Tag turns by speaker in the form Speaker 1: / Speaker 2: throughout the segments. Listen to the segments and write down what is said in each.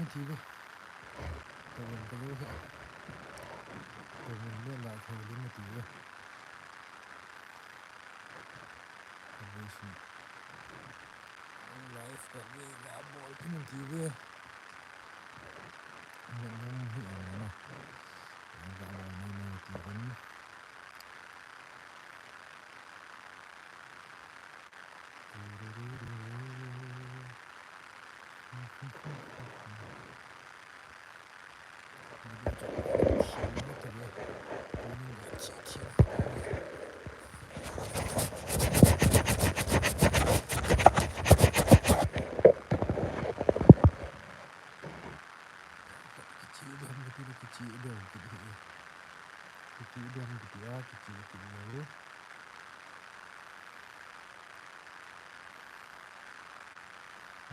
Speaker 1: TV Tawin kayo ha Tawin mo la Tawin mo TV Tawin live kami gabol ng TV Nagmum hiyan na Nagkalaw na yung TV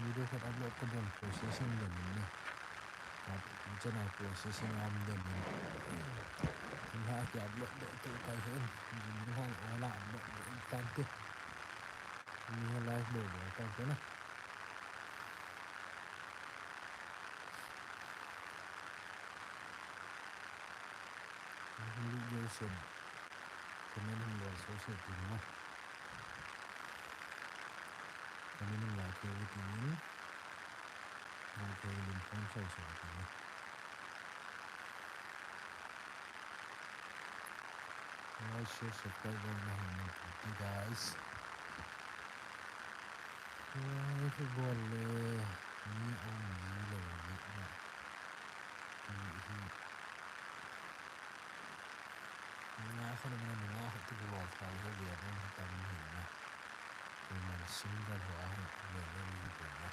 Speaker 1: Video kan upload ke dalam processing dan ini macam apa processing am dan ini nah aku upload itu kajian ini hang olah upload ikan tu ini live dulu kan tu nah ini Jason kemudian luar sosial ini nah kemudian lagi ini Okay, then phone close everything. Like, share, subscribe, you guys. Football, me on zero. Nga ako naman nga ako tigawal sa alagyan ng tamihin na. Kung single ho ako, meron dito na.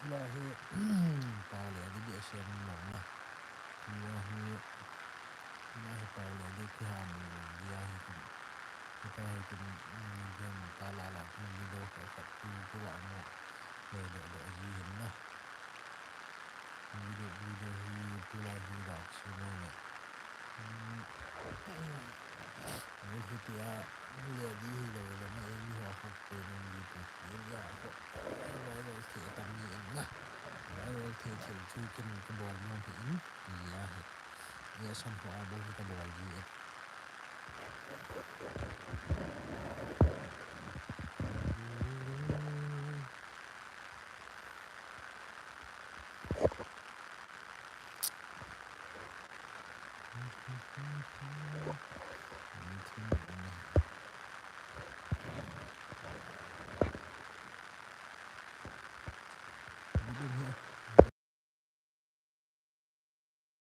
Speaker 1: Lahi Paula di biasa mama lahi Paula di kiham dia kita itu jam kalala di bawah satu tua mo ada ajian lah video itu lagi dah semuanya ini kita lihat di dalam ini aku pengen gitu ini aku lalu kita tanya lalu kita cuci kebal nanti ini ya sampai ada kita bagi